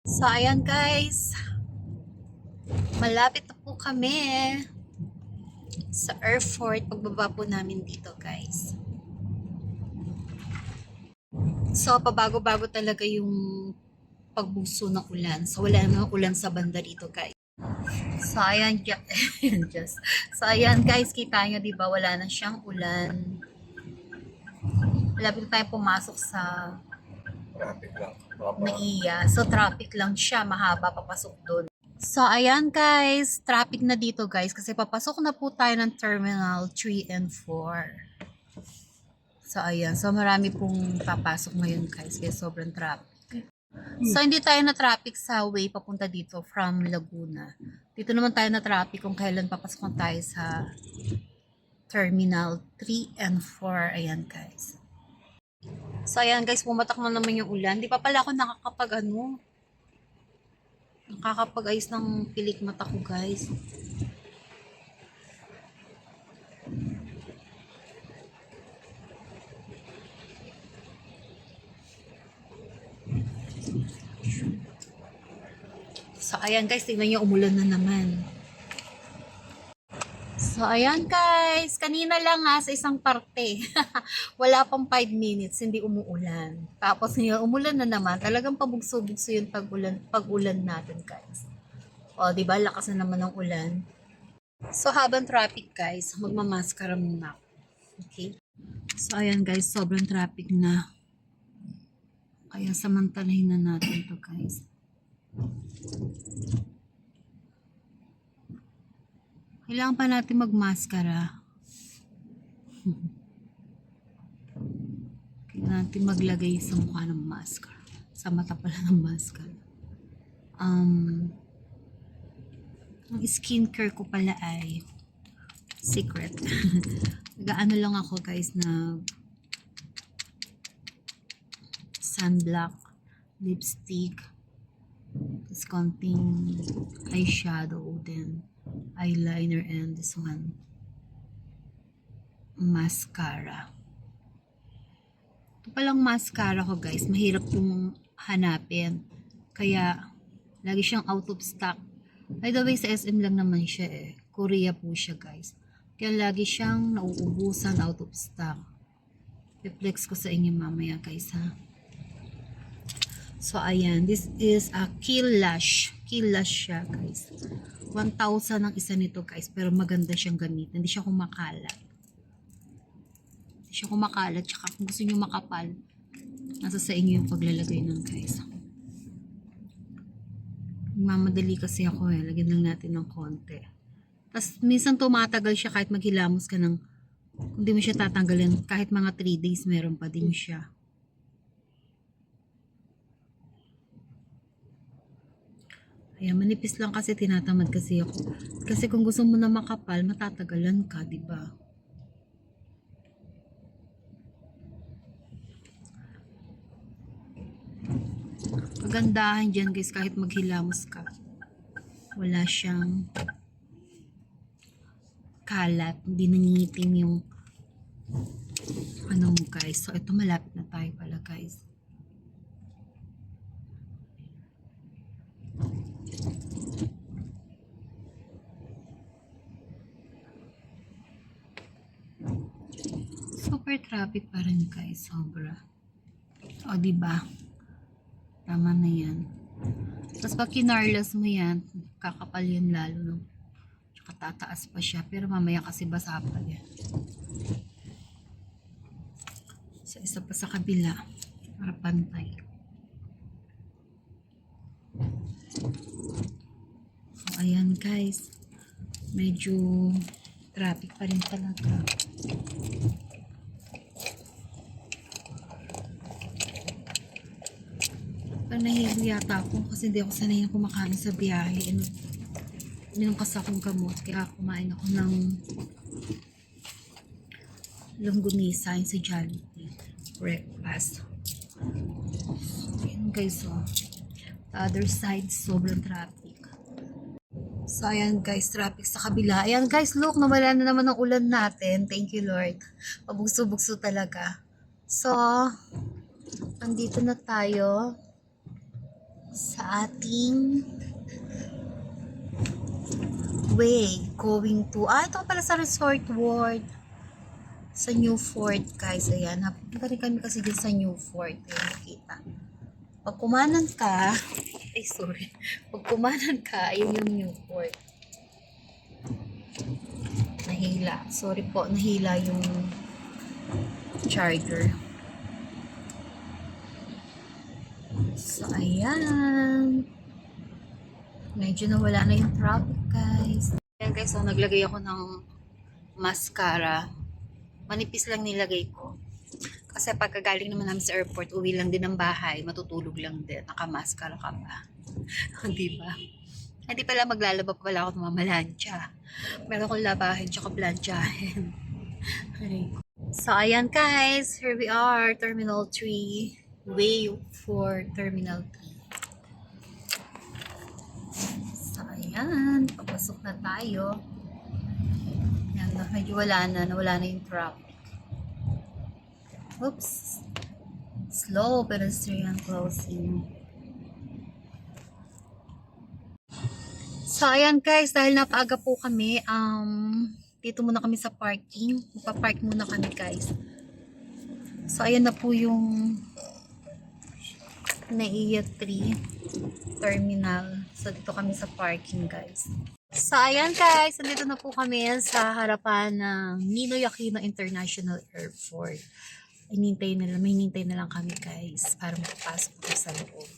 So, ayan guys. Malapit na po kami sa airport. Pagbaba po namin dito guys. So, pabago-bago talaga yung pagbuso ng ulan. So, wala namang ulan sa banda dito guys. So, ayan, just. So, ayan guys, kita nyo, di ba? Wala na siyang ulan. Malapit na tayo pumasok sa Traffic lang. Naiya. So, traffic lang siya. Mahaba papasok doon. So, ayan guys. Traffic na dito guys. Kasi papasok na po tayo ng Terminal 3 and 4. So, ayan. So, marami pong papasok ngayon guys. Kaya sobrang traffic. So, hindi tayo na traffic sa way papunta dito from Laguna. Dito naman tayo na traffic kung kailan papasok na tayo sa Terminal 3 and 4. Ayan guys. So, ayan guys, pumatak na naman yung ulan. Di pa pala ako nakakapag-ayos ng pilik mata ko guys. So, ayan guys, tingnan nyo, umulan na naman. So, ayan guys, kanina lang sa isang parte. Wala pang 5 minutes, hindi umuulan. Tapos ngayon, umulan na naman. Talagang pabugso-bugso yung pag-ulan natin guys. O, di ba lakas na naman ng ulan. So, habang traffic guys, magmamaskara muna ako. Okay? So, ayan guys, sobrang traffic na. Kaya samantalahin na natin to guys. Kailangan pa natin magmaskara. Kailangan natin maglagay sa mukha ng maskara. Sa mata pala ng maskara. Ang skincare ko pala ay secret. Nag-ano lang ako guys na sunblock, lipstick, tapos konting eyeshadow din, eyeliner, and this one mascara. Ito palang mascara ko guys, mahirap pong hanapin, kaya lagi siyang out of stock. By the way, sa SM lang naman siya Korea po siya guys, kaya lagi siyang nauubusan, out of stock. I-flex ko sa inyo mamaya guys ha. So, ayan. This is a Kill Lash. Kill Lash siya, guys. 1,000 ang isa nito, guys. Pero maganda siyang gamitin. Hindi siya kumakalat. Hindi siya kumakalat. Tsaka kung gusto nyo makapal, nasa sa inyo yung paglalagay nun, guys. Mamadali kasi ako Lagyan lang natin ng konti. Tapos, minsan tumatagal siya kahit maghilamos ka ng, kung di mo siya tatanggalin, kahit mga 3 days, meron pa din siya. Ayan, manipis lang kasi tinatamad kasi ako. Kasi kung gusto mo na makapal, matatagalan ka, di ba? Kagandahan dyan guys, kahit maghilamos ka, wala siyang kalat, hindi nangingitim yung ano mo guys. So, ito malapit na tayo pala guys. Super traffic pa rin guys, sobra. O, diba? Tama na yan. Tapos pag kinarlas mo yan, kakapal yun lalo, no? Tsaka tataas pa siya, pero mamaya kasi basa pa yan. So, isa pa sa kabila, para pantay. So, ayan guys, medyo traffic pa rin talaga. Nahihilo yata ako kasi hindi ako sanay na kumakain sa biyahe. Minum kasi akong gamot, kaya kumain ako ng longganisa sa Jollibee breakfast. Ayan guys, the other side, sobrang traffic. So, ayan guys, traffic sa kabila. Ayan guys, look, nawala na naman ang ulan natin. Thank you Lord. Pabugso-bugso talaga. So, andito na tayo sa ating way going to ito pala sa Resort World sa Newport guys. Ayan, napunta rin kami kasi dyan sa Newport. Ayan, nakita. Pag kumanan ka pag kumanan ka, ayun yung Newport. Nahila. Sorry po, nahila yung charger. So, ayan. Medyo nawala na yung traffic, guys. Ayan, guys. So, naglagay ako ng mascara. Manipis lang nilagay ko. Kasi pagkagaling naman namin sa airport, uwi lang din ng bahay, matutulog lang din. Naka-mascara ka pa. Di ba? Hindi pala maglalaba pa pala ako ng mamalansya. Meron akong labahin tsaka planchahin. So, ayan guys. Here we are. Terminal 3. Way for Terminal 3. So, ayan. Papasok na tayo. Ayan, medyo wala na. Nawala na yung traffic. Oops. Slow pedestrian crossing. So, ayan guys, dahil napaaga po kami, dito muna kami sa parking. Magpa-park muna kami guys. So, ayan na po yung NAIA 3 terminal. So, dito kami sa parking guys. So, ayan guys, nandito na po kami sa harapan ng Ninoy Aquino International Airport. May hinintay na lang kami guys para makapasok kami sa loob.